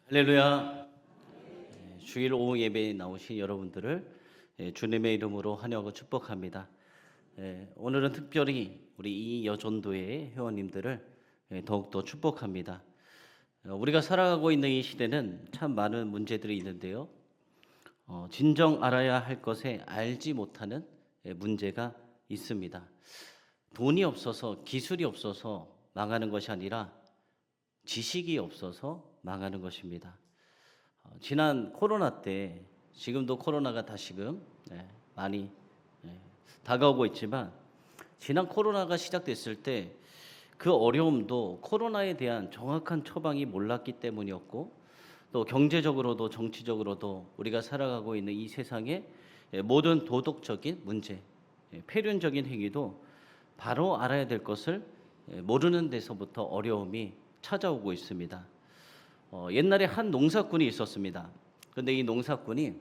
할렐루야. 주일 오후 예배에 나오신 여러분들을 주님의 이름으로 환영하고 축복합니다. 오늘은 특별히 우리 이 여전도의 회원님들을 더욱더 축복합니다. 우리가 살아가고 있는 이 시대는 참 많은 문제들이 있는데요. 진정 알아야 할 것에 알지 못하는 문제가 있습니다. 돈이 없어서 기술이 없어서 망하는 것이 아니라 지식이 없어서 망하는 것입니다. 지난 코로나 때, 지금도 코로나가 다시금 많이 다가오고 있지만, 지난 코로나가 시작됐을 때 그 어려움도 코로나에 대한 정확한 처방이 몰랐기 때문이었고, 또 경제적으로도 정치적으로도 우리가 살아가고 있는 이 세상의 모든 도덕적인 문제, 폐륜적인 행위도 바로 알아야 될 것을 모르는 데서부터 어려움이 찾아오고 있습니다. 옛날에 한 농사꾼이 있었습니다. 근데 이 농사꾼이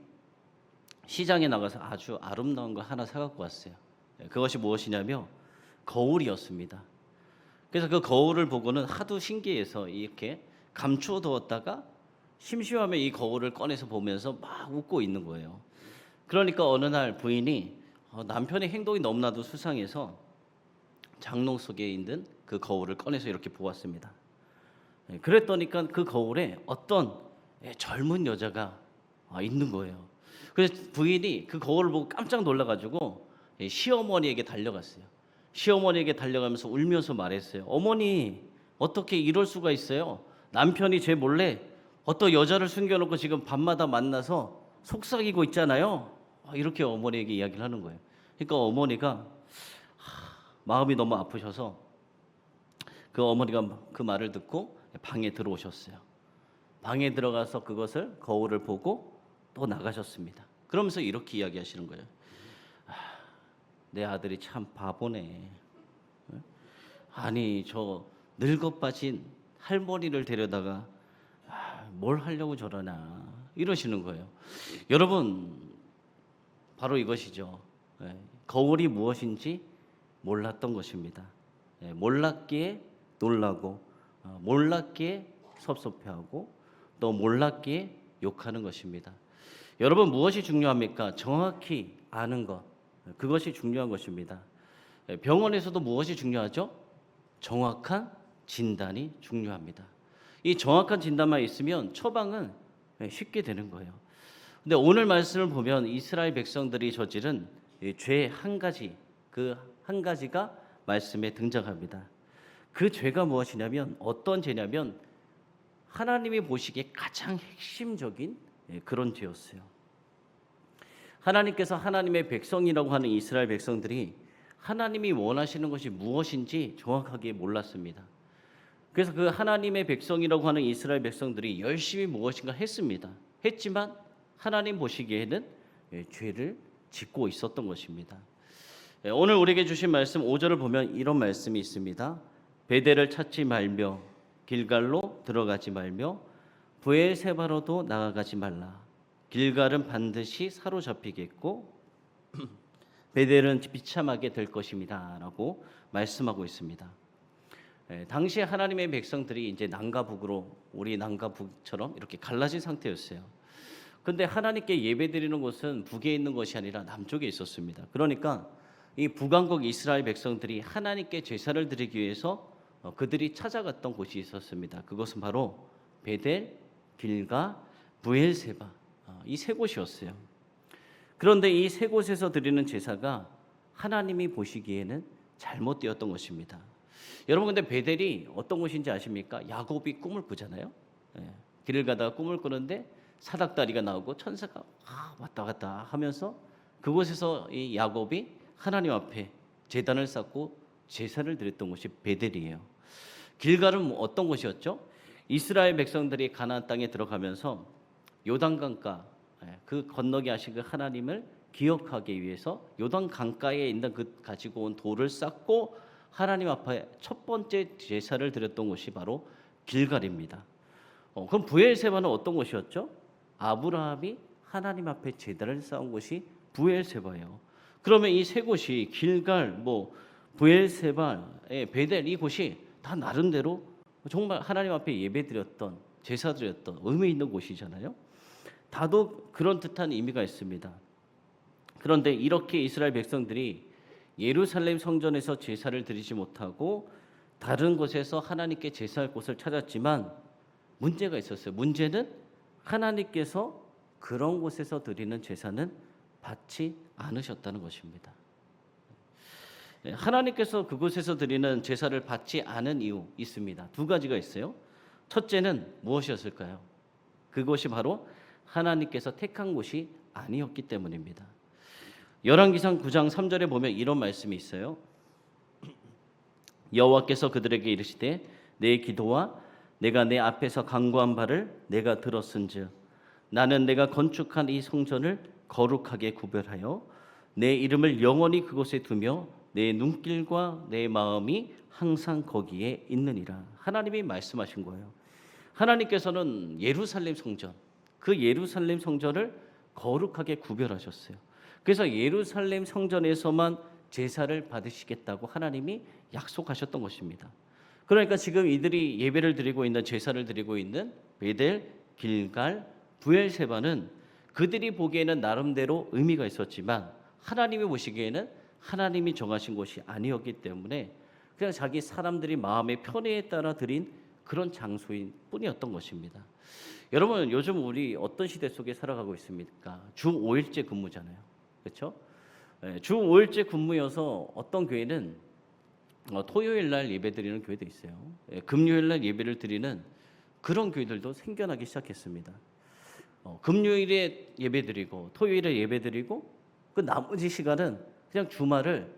시장에 나가서 아주 아름다운 거 하나 사갖고 왔어요. 그것이 무엇이냐면 거울이었습니다. 그래서 그 거울을 보고는 하도 신기해서 이렇게 감추어 두었다가 심심하면 이 거울을 꺼내서 보면서 막 웃고 있는 거예요. 그러니까 어느 날 부인이 남편의 행동이 너무나도 수상해서 장롱 속에 있는 그 거울을 꺼내서 이렇게 보았습니다. 그랬더니까 그 거울에 어떤 젊은 여자가 있는 거예요. 그래서 부인이 그 거울을 보고 깜짝 놀라가지고 시어머니에게 달려갔어요. 시어머니에게 달려가면서 울면서 말했어요. 어머니, 어떻게 이럴 수가 있어요? 남편이 제 몰래 어떤 여자를 숨겨놓고 지금 밤마다 만나서 속삭이고 있잖아요. 이렇게 어머니에게 이야기를 하는 거예요. 그러니까 어머니가 마음이 너무 아프셔서 그 어머니가 그 말을 듣고 방에 들어오셨어요. 방에 들어가서 그것을 거울을 보고 또 나가셨습니다. 그러면서 이렇게 이야기하시는 거예요. 내 아들이 참 바보네. 아니 저 늙어 빠진 할머니를 데려다가 뭘 하려고 저러나 이러시는 거예요. 여러분 바로 이것이죠. 거울이 무엇인지 몰랐던 것입니다. 몰랐기에 놀라고 몰랐기에 섭섭해하고 또 몰랐기에 욕하는 것입니다. 여러분 무엇이 중요합니까? 정확히 아는 것, 그것이 중요한 것입니다. 병원에서도 무엇이 중요하죠? 정확한 진단이 중요합니다. 이 정확한 진단만 있으면 처방은 쉽게 되는 거예요. 근데 오늘 말씀을 보면 이스라엘 백성들이 저지른 죄 한 가지, 그 한 가지가 말씀에 등장합니다. 그 죄가 무엇이냐면 어떤 죄냐면 하나님이 보시기에 가장 핵심적인 그런 죄였어요. 하나님께서 하나님의 백성이라고 하는 이스라엘 백성들이 하나님이 원하시는 것이 무엇인지 정확하게 몰랐습니다. 그래서 그 하나님의 백성이라고 하는 이스라엘 백성들이 열심히 무엇인가 했지만 하나님 보시기에는 죄를 짓고 있었던 것입니다. 오늘 우리에게 주신 말씀 5절을 보면 이런 말씀이 있습니다. 베델을 찾지 말며 길갈로 들어가지 말며 브엘세바로도 나아가지 말라. 길갈은 반드시 사로잡히겠고 베델은 비참하게 될 것입니다. 라고 말씀하고 있습니다. 당시에 하나님의 백성들이 이제 남과 북으로 우리 남과 북처럼 이렇게 갈라진 상태였어요. 근데 하나님께 예배드리는 곳은 북에 있는 것이 아니라 남쪽에 있었습니다. 그러니까 이 북왕국 이스라엘 백성들이 하나님께 제사를 드리기 위해서 그들이 찾아갔던 곳이 있었습니다. 그것은 바로 베델, 길가, 브엘세바 이 세 곳이었어요. 그런데 이 세 곳에서 드리는 제사가 하나님이 보시기에는 잘못되었던 것입니다. 여러분 근데 베델이 어떤 곳인지 아십니까? 야곱이 꿈을 꾸잖아요. 길을 가다가 꿈을 꾸는데 사닥다리가 나오고 천사가 왔다 갔다 하면서 그곳에서 이 야곱이 하나님 앞에 제단을 쌓고 제사를 드렸던 곳이 베델이에요. 길갈은 어떤 곳이었죠? 이스라엘 백성들이 가나안 땅에 들어가면서 요단강가 그 건너게 하신 그 하나님을 기억하기 위해서 요단 강가에 있는 그 가지고 온 돌을 쌓고 하나님 앞에 첫 번째 제사를 드렸던 곳이 바로 길갈입니다. 그럼 브엘세바는 어떤 곳이었죠? 아브라함이 하나님 앞에 제단을 쌓은 곳이 브엘세바예요. 그러면 이 세 곳이 길갈, 브엘세바, 베델 이 곳이 다 나름대로 정말 하나님 앞에 예배드렸던 제사 드렸던 의미 있는 곳이잖아요. 다도 그런 듯한 의미가 있습니다. 그런데 이렇게 이스라엘 백성들이 예루살렘 성전에서 제사를 드리지 못하고 다른 곳에서 하나님께 제사할 곳을 찾았지만 문제가 있었어요. 문제는 하나님께서 그런 곳에서 드리는 제사는 받지 않으셨다는 것입니다. 하나님께서 그곳에서 드리는 제사를 받지 않은 이유 있습니다. 두 가지가 있어요. 첫째는 무엇이었을까요? 그곳이 바로 하나님께서 택한 곳이 아니었기 때문입니다. 열왕기상 9장 3절에 보면 이런 말씀이 있어요. 여호와께서 그들에게 이르시되 내 기도와 내가 내 앞에서 간구한 바를 내가 들었은즉 나는 내가 건축한 이 성전을 거룩하게 구별하여 내 이름을 영원히 그곳에 두며 내 눈길과 내 마음이 항상 거기에 있느니라. 하나님이 말씀하신 거예요. 하나님께서는 예루살렘 성전, 그 예루살렘 성전을 거룩하게 구별하셨어요. 그래서 예루살렘 성전에서만 제사를 받으시겠다고 하나님이 약속하셨던 것입니다. 그러니까 지금 이들이 예배를 드리고 있는 제사를 드리고 있는 베델, 길갈, 부엘세바는 그들이 보기에는 나름대로 의미가 있었지만 하나님이 보시기에는 하나님이 정하신 곳이 아니었기 때문에 그냥 자기 사람들이 마음의 편의에 따라 드린 그런 장소인 뿐이었던 것입니다. 여러분, 요즘 우리 어떤 시대 속에 살아가고 있습니까? 주 5일제 근무잖아요. 그렇죠? 주 5일제 근무여서 어떤 교회는 토요일 날 예배 드리는 교회도 있어요. 금요일 날 예배를 드리는 그런 교회들도 생겨나기 시작했습니다. 금요일에 예배 드리고 토요일에 예배 드리고 그 나머지 시간은 그냥 주말을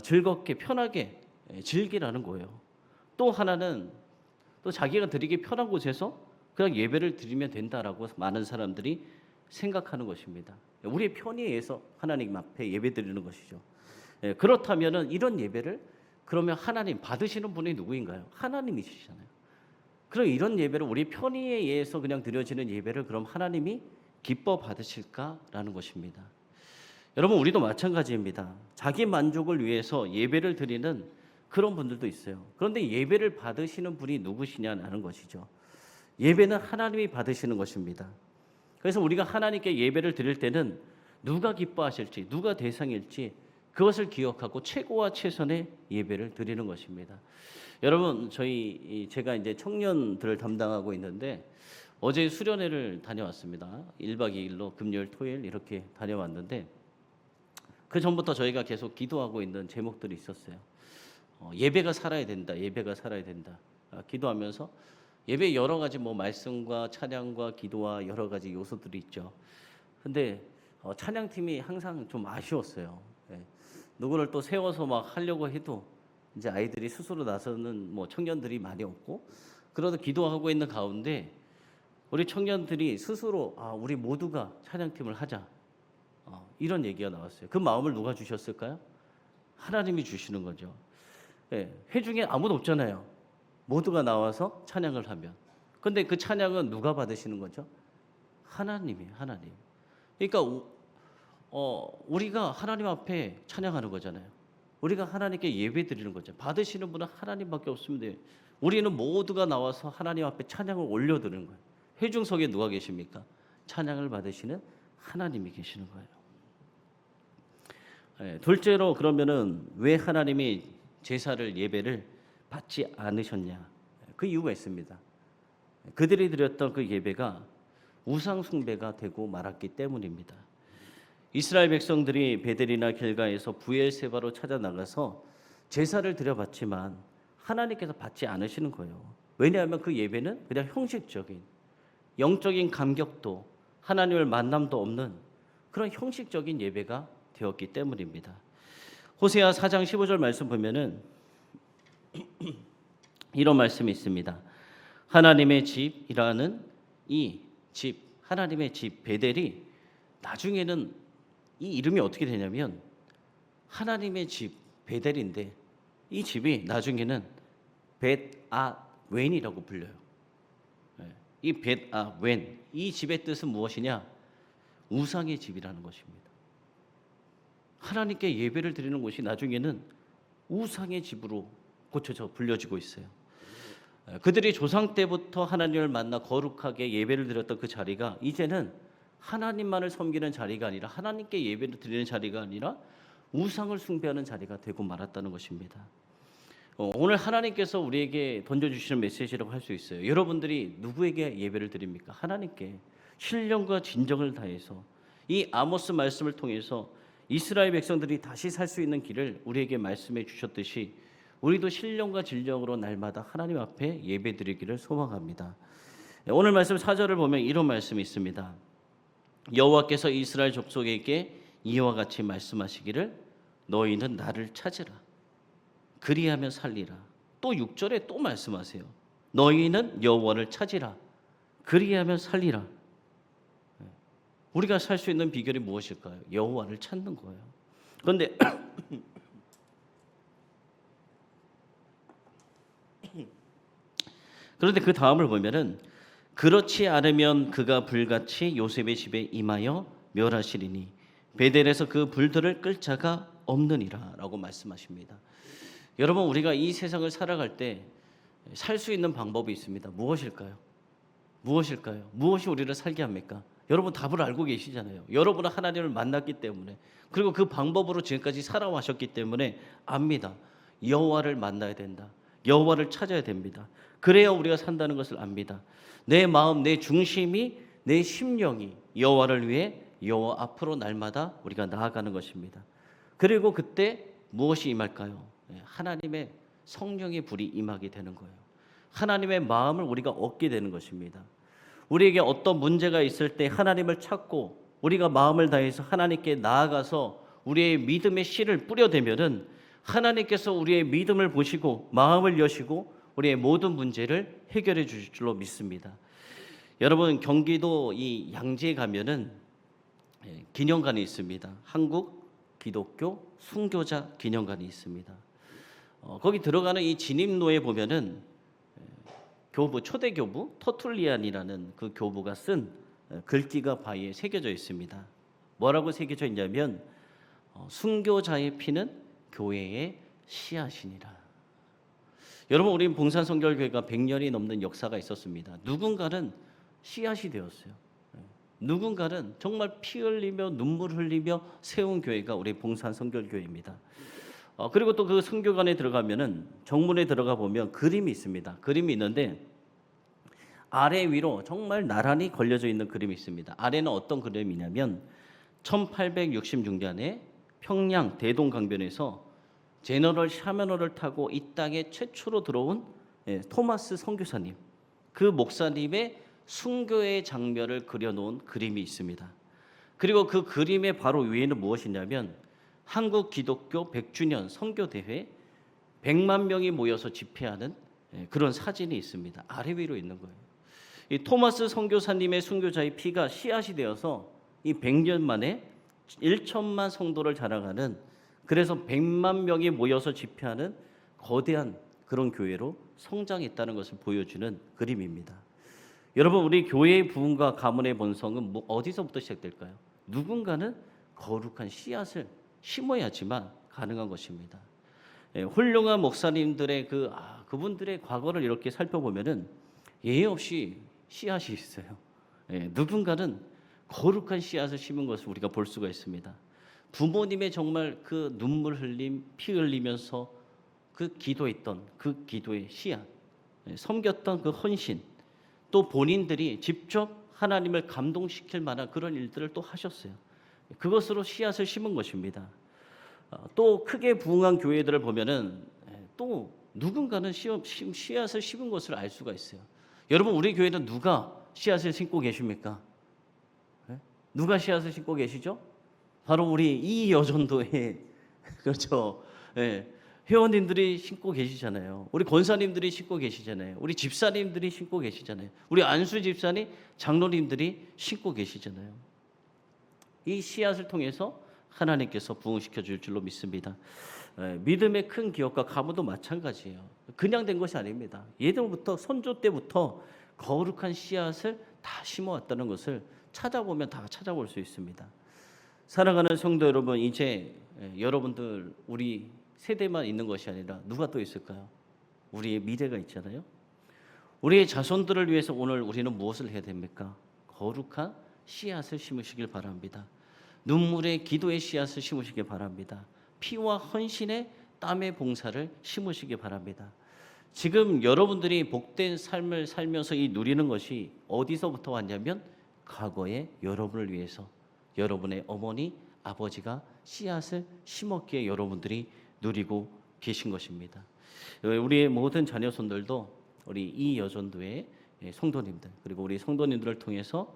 즐겁게 편하게 즐기라는 거예요. 또 하나는 또 자기가 드리기 편한 곳에서 그냥 예배를 드리면 된다라고 많은 사람들이 생각하는 것입니다. 우리의 편의에 의해서 하나님 앞에 예배 드리는 것이죠. 그렇다면은 이런 예배를 그러면 하나님 받으시는 분이 누구인가요? 하나님이시잖아요. 그럼 이런 예배를 우리 편의에 의해서 그냥 드려지는 예배를 그럼 하나님이 기뻐 받으실까라는 것입니다. 여러분, 우리도 마찬가지입니다. 자기 만족을 위해서 예배를 드리는 그런 분들도 있어요. 그런데 예배를 받으시는 분이 누구시냐는 것이죠. 예배는 하나님이 받으시는 것입니다. 그래서 우리가 하나님께 예배를 드릴 때는 누가 기뻐하실지, 누가 대상일지 그것을 기억하고 최고와 최선의 예배를 드리는 것입니다. 여러분, 제가 이제 청년들을 담당하고 있는데 어제 수련회를 다녀왔습니다. 1박 2일로 금요일, 토요일 이렇게 다녀왔는데 그 전부터 저희가 계속 기도하고 있는 제목들이 있었어요. 예배가 살아야 된다. 예배가 살아야 된다. 기도하면서 예배 여러 가지 말씀과 찬양과 기도와 여러 가지 요소들이 있죠. 근데 찬양팀이 항상 좀 아쉬웠어요. 누구를 또 세워서 막 하려고 해도 이제 아이들이 스스로 나서는 청년들이 많이 없고 그러다 기도하고 있는 가운데 우리 청년들이 스스로 우리 모두가 찬양팀을 하자. 이런 얘기가 나왔어요. 그 마음을 누가 주셨을까요? 하나님이 주시는 거죠. 회중에 아무도 없잖아요. 모두가 나와서 찬양을 하면. 근데 그 찬양은 누가 받으시는 거죠? 하나님이에요. 하나님. 그러니까 우리가 하나님 앞에 찬양하는 거잖아요. 우리가 하나님께 예배 드리는 거죠. 받으시는 분은 하나님밖에 없습니다. 우리는 모두가 나와서 하나님 앞에 찬양을 올려드리는 거예요. 회중석에 누가 계십니까? 찬양을 받으시는 하나님이 계시는 거예요. 둘째로 그러면은 왜 하나님이 제사를 예배를 받지 않으셨냐? 그 이유가 있습니다. 그들이 드렸던 그 예배가 우상 숭배가 되고 말았기 때문입니다. 이스라엘 백성들이 베델이나 길가에서 부엘세바로 찾아 나가서 제사를 드려봤지만 하나님께서 받지 않으시는 거예요. 왜냐하면 그 예배는 그냥 형식적인 영적인 감격도 하나님을 만남도 없는 그런 형식적인 예배가 되었기 때문입니다. 호세아 4장 15절 말씀 보면은 이런 말씀이 있습니다. 하나님의 집이라는 이 집, 하나님의 집 베델이 나중에는 이 이름이 어떻게 되냐면 하나님의 집 베델인데 이 집이 나중에는 벳아웬이라고 불려요. 이 벳아웬, 이 집의 뜻은 무엇이냐? 우상의 집이라는 것입니다. 하나님께 예배를 드리는 곳이 나중에는 우상의 집으로 고쳐져 불려지고 있어요. 그들이 조상 때부터 하나님을 만나 거룩하게 예배를 드렸던 그 자리가 이제는 하나님만을 섬기는 자리가 아니라 하나님께 예배를 드리는 자리가 아니라 우상을 숭배하는 자리가 되고 말았다는 것입니다. 오늘 하나님께서 우리에게 던져주시는 메시지라고 할 수 있어요. 여러분들이 누구에게 예배를 드립니까? 하나님께 신령과 진정을 다해서 이 아모스 말씀을 통해서 이스라엘 백성들이 다시 살 수 있는 길을 우리에게 말씀해 주셨듯이 우리도 신령과 진정으로 날마다 하나님 앞에 예배 드리기를 소망합니다. 오늘 말씀 4절을 보면 이런 말씀이 있습니다. 여호와께서 이스라엘 족속에게 이와 같이 말씀하시기를 너희는 나를 찾으라 그리하면 살리라. 또 6절에 또 말씀하세요. 너희는 여호와를 찾으라 그리하면 살리라. 우리가 살 수 있는 비결이 무엇일까요? 여호와를 찾는 거예요. 그런데 그 다음을 보면은 그렇지 않으면 그가 불같이 요셉의 집에 임하여 멸하시리니 베델에서 그 불들을 끌 자가 없느니라라고 말씀하십니다. 여러분, 우리가 이 세상을 살아갈 때 살 수 있는 방법이 있습니다. 무엇일까요? 무엇이 우리를 살게 합니까? 여러분 답을 알고 계시잖아요. 여러분은 하나님을 만났기 때문에, 그리고 그 방법으로 지금까지 살아와셨기 때문에 압니다. 여호와를 만나야 된다. 여호와를 찾아야 됩니다. 그래야 우리가 산다는 것을 압니다. 내 마음, 내 중심이, 내 심령이 여호와를 위해 여호와 앞으로 날마다 우리가 나아가는 것입니다. 그리고 그때 무엇이 임할까요? 하나님의 성령의 불이 임하게 되는 거예요. 하나님의 마음을 우리가 얻게 되는 것입니다. 우리에게 어떤 문제가 있을 때 하나님을 찾고 우리가 마음을 다해서 하나님께 나아가서 우리의 믿음의 씨를 뿌려대면은 하나님께서 우리의 믿음을 보시고 마음을 여시고 우리의 모든 문제를 해결해 주실 줄로 믿습니다. 여러분, 경기도 이 양지에 가면은 기념관이 있습니다. 한국 기독교 순교자 기념관이 있습니다. 거기 들어가는 이 진입로에 보면은 교부, 초대 교부 터툴리안이라는 그 교부가 쓴 글귀가 바위에 새겨져 있습니다. 뭐라고 새겨져 있냐면 순교자의 피는 교회의 씨앗이니라. 여러분, 우리 봉산성결교회가 100년이 넘는 역사가 있었습니다. 누군가는 씨앗이 되었어요. 누군가는 정말 피 흘리며 눈물 흘리며 세운 교회가 우리 봉산성결교회입니다. 그리고 또 그 선교관에 들어가면은 정문에 들어가 보면 그림이 있습니다. 그림이 있는데 아래 위로 정말 나란히 걸려져 있는 그림이 있습니다. 아래는 어떤 그림이냐면 1866년에 평양 대동강변에서 제너럴 샤머너를 타고 이 땅에 최초로 들어온 토마스 선교사님, 그 목사님의 순교의 장면을 그려놓은 그림이 있습니다. 그리고 그 그림의 바로 위에는 무엇이냐면 한국 기독교 100주년 선교대회 100만 명이 모여서 집회하는 그런 사진이 있습니다. 아래 위로 있는 거예요. 이 토마스 선교사님의 순교자의 피가 씨앗이 되어서 이 100년 만에 1천만 성도를 자랑하는, 그래서 100만 명이 모여서 집회하는 거대한 그런 교회로 성장했다는 것을 보여주는 그림입니다. 여러분, 우리 교회의 부흥과 가문의 본성은 어디서부터 시작될까요? 누군가는 거룩한 씨앗을 심어야지만 가능한 것입니다. 훌륭한 목사님들의 그분들의 과거를 이렇게 살펴보면은 예의 없이 씨앗이 있어요. 누군가는 거룩한 씨앗을 심은 것을 우리가 볼 수가 있습니다. 부모님의 정말 그 눈물 흘림, 피 흘리면서 그 기도했던 그 기도의 씨앗, 섬겼던 그 헌신, 또 본인들이 직접 하나님을 감동시킬 만한 그런 일들을 또 하셨어요. 그것으로 씨앗을 심은 것입니다. 또 크게 부흥한 교회들을 보면은 또 누군가는 씨앗을 심은 것을 알 수가 있어요. 여러분, 우리 교회는 누가 씨앗을 심고 계십니까? 누가 씨앗을 심고 계시죠? 바로 우리 이 여전도의 그렇죠. 회원님들이 심고 계시잖아요. 우리 권사님들이 심고 계시잖아요. 우리 집사님들이 심고 계시잖아요. 우리 안수 집사님, 장로님들이 심고 계시잖아요. 이 씨앗을 통해서 하나님께서 부흥시켜 줄 줄로 믿습니다. 믿음의 큰 기업과 가문도 마찬가지예요. 그냥 된 것이 아닙니다. 예전부터 선조 때부터 거룩한 씨앗을 다 심어왔다는 것을 찾아보면 다 찾아볼 수 있습니다. 사랑하는 성도 여러분, 이제 여러분들 우리 세대만 있는 것이 아니라 누가 또 있을까요? 우리의 미래가 있잖아요. 우리의 자손들을 위해서 오늘 우리는 무엇을 해야 됩니까? 거룩한 씨앗을 심으시길 바랍니다. 눈물의 기도의 씨앗을 심으시길 바랍니다. 피와 헌신의 땀의 봉사를 심으시기 바랍니다. 지금 여러분들이 복된 삶을 살면서 이 누리는 것이 어디서부터 왔냐면 과거에 여러분을 위해서 여러분의 어머니, 아버지가 씨앗을 심었기에 여러분들이 누리고 계신 것입니다. 우리의 모든 자녀손들도 우리 이 여전도의 성도님들 그리고 우리 성도님들을 통해서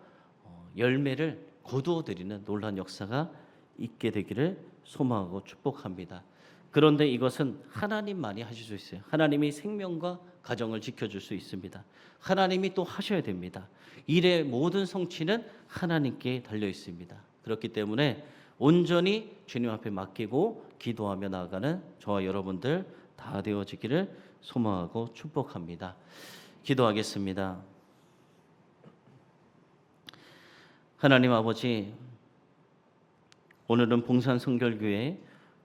열매를 거두어드리는 놀라운 역사가 있게 되기를 소망하고 축복합니다. 그런데 이것은 하나님만이 하실 수 있어요. 하나님이 생명과 가정을 지켜줄 수 있습니다. 하나님이 또 하셔야 됩니다. 일의 모든 성취는 하나님께 달려 있습니다. 그렇기 때문에 온전히 주님 앞에 맡기고 기도하며 나아가는 저와 여러분들 다 되어지기를 소망하고 축복합니다. 기도하겠습니다. 하나님 아버지, 오늘은 봉산성결교회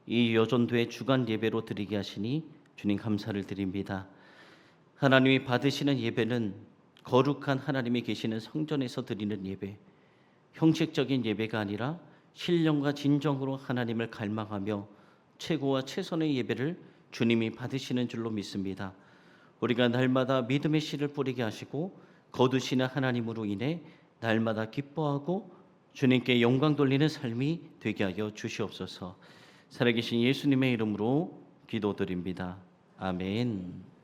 이 여전도의 주간 예배로 드리게 하시니 주님 감사를 드립니다. 하나님이 받으시는 예배는 거룩한 하나님이 계시는 성전에서 드리는 예배, 형식적인 예배가 아니라 신령과 진정으로 하나님을 갈망하며 최고와 최선의 예배를 주님이 받으시는 줄로 믿습니다. 우리가 날마다 믿음의 씨를 뿌리게 하시고 거두시는 하나님으로 인해 날마다 기뻐하고 주님께 영광 돌리는 삶이 되게 하여 주시옵소서. 살아계신 예수님의 이름으로 기도드립니다. 아멘.